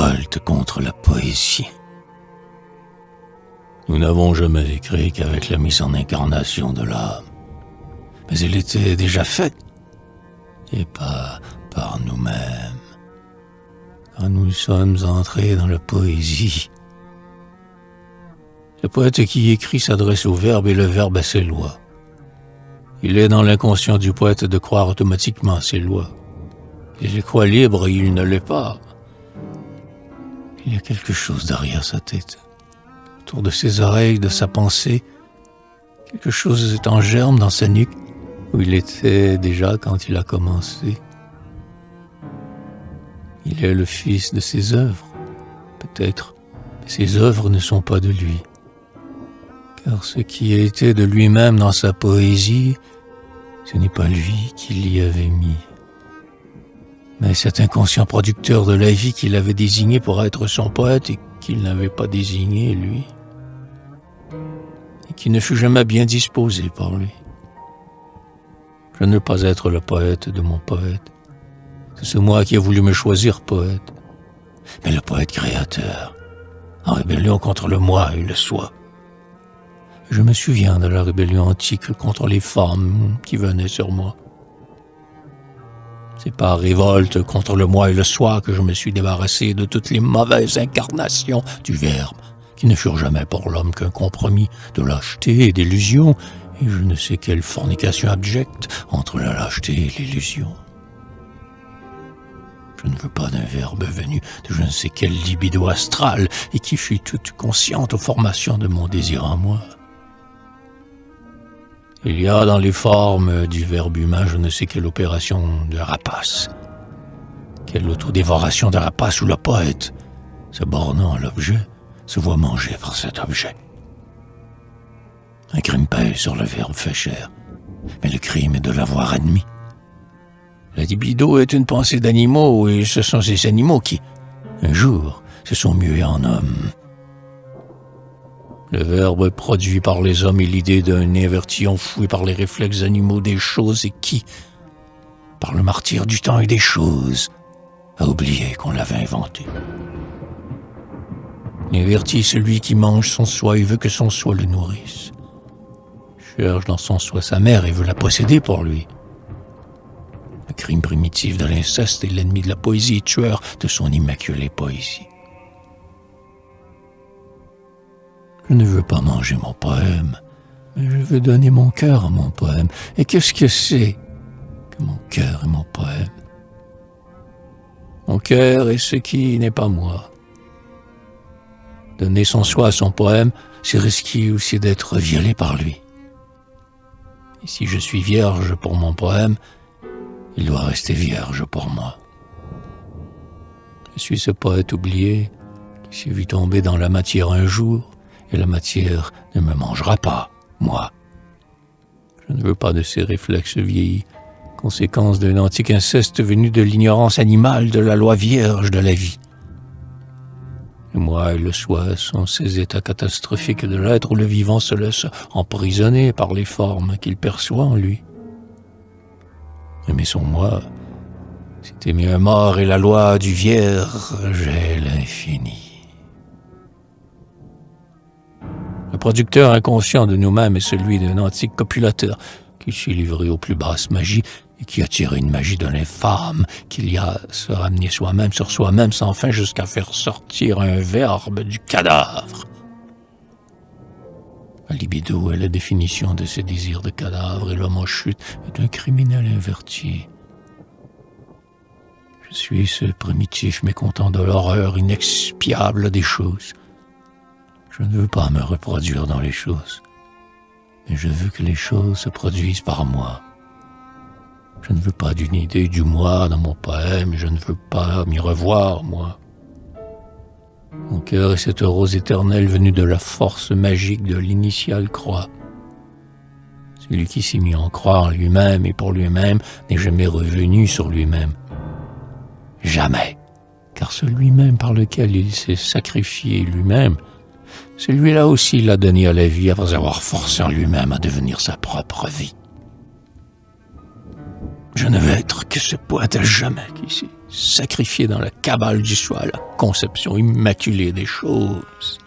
révolte contre la poésie. Nous n'avons jamais écrit qu'avec la mise en incarnation de l'âme, mais elle était déjà faite, et pas par nous-mêmes. Quand nous sommes entrés dans la poésie, le poète qui écrit s'adresse au verbe et le verbe à ses lois. Il est dans l'inconscient du poète de croire automatiquement à ses lois. Il les croit libres et il ne l'est pas. Il y a quelque chose derrière sa tête, autour de ses oreilles, de sa pensée. Quelque chose est en germe dans sa nuque, où il était déjà quand il a commencé. Il est le fils de ses œuvres, peut-être, mais ses œuvres ne sont pas de lui. Car ce qui a été de lui-même dans sa poésie, ce n'est pas lui qui l'y avait mis, mais cet inconscient producteur de la vie qu'il avait désigné pour être son poète et qu'il n'avait pas désigné, lui, et qui ne fut jamais bien disposé par lui. Je ne veux pas être le poète de mon poète. C'est moi qui ai voulu me choisir poète, mais le poète créateur, en rébellion contre le moi et le soi. Je me souviens de la rébellion antique contre les femmes qui venaient sur moi. C'est par révolte contre le moi et le soi que je me suis débarrassé de toutes les mauvaises incarnations du Verbe, qui ne furent jamais pour l'homme qu'un compromis de lâcheté et d'illusion, et je ne sais quelle fornication abjecte entre la lâcheté et l'illusion. Je ne veux pas d'un verbe venu de je ne sais quelle libido astrale et qui fut toute consciente aux formations de mon désir en moi. Il y a dans les formes du verbe humain je ne sais quelle opération de rapace, quelle autodévoration de rapace où le poète, se bornant à l'objet, se voit manger par cet objet. Un crime pèse sur le verbe fait chair, mais le crime est de l'avoir admis. La libido est une pensée d'animaux et ce sont ces animaux qui, un jour, se sont mués en hommes. Le verbe produit par les hommes est l'idée d'un inverti enfoui par les réflexes animaux des choses et qui, par le martyre du temps et des choses, a oublié qu'on l'avait inventé. L'inverti est celui qui mange son soi et veut que son soi le nourrisse. Cherche dans son soi sa mère et veut la posséder pour lui. Le crime primitif de l'inceste est l'ennemi de la poésie et tueur de son immaculée poésie. Je ne veux pas manger mon poème, mais je veux donner mon cœur à mon poème. Et qu'est-ce que c'est que mon cœur et mon poème? Mon cœur est ce qui n'est pas moi. Donner son soi à son poème, c'est risquer aussi d'être violé par lui. Et si je suis vierge pour mon poème, il doit rester vierge pour moi. Je suis ce poète oublié qui s'est vu tomber dans la matière un jour, et la matière ne me mangera pas, moi. Je ne veux pas de ces réflexes vieillis, conséquence d'un antique inceste venu de l'ignorance animale de la loi vierge de la vie. Le moi et le soi sont ces états catastrophiques de l'être où le vivant se laisse emprisonner par les formes qu'il perçoit en lui. Aimer son moi, c'est aimer un mort et la loi du vierge est l'infini. Le producteur inconscient de nous-mêmes est celui d'un antique copulateur qui s'est livré aux plus basses magies et qui a tiré une magie de l'infâme qu'il y a à se ramener soi-même sur soi-même sans fin jusqu'à faire sortir un verbe du cadavre. La libido est la définition de ce désir de cadavre et l'homme en chute est un criminel inverti. Je suis ce primitif mécontent de l'horreur inexpiable des choses. Je ne veux pas me reproduire dans les choses, mais je veux que les choses se produisent par moi. Je ne veux pas d'une idée du moi dans mon poème, je ne veux pas m'y revoir, moi. Mon cœur est cette rose éternelle venue de la force magique de l'initiale croix. Celui qui s'est mis en croix en lui-même et pour lui-même n'est jamais revenu sur lui-même. Jamais, car celui-même par lequel il s'est sacrifié lui-même, celui-là aussi l'a donné à la vie après avoir forcé en lui-même à devenir sa propre vie. Je ne veux être que ce poète à jamais qui s'est sacrifié dans la cabale du choix à la conception immaculée des choses.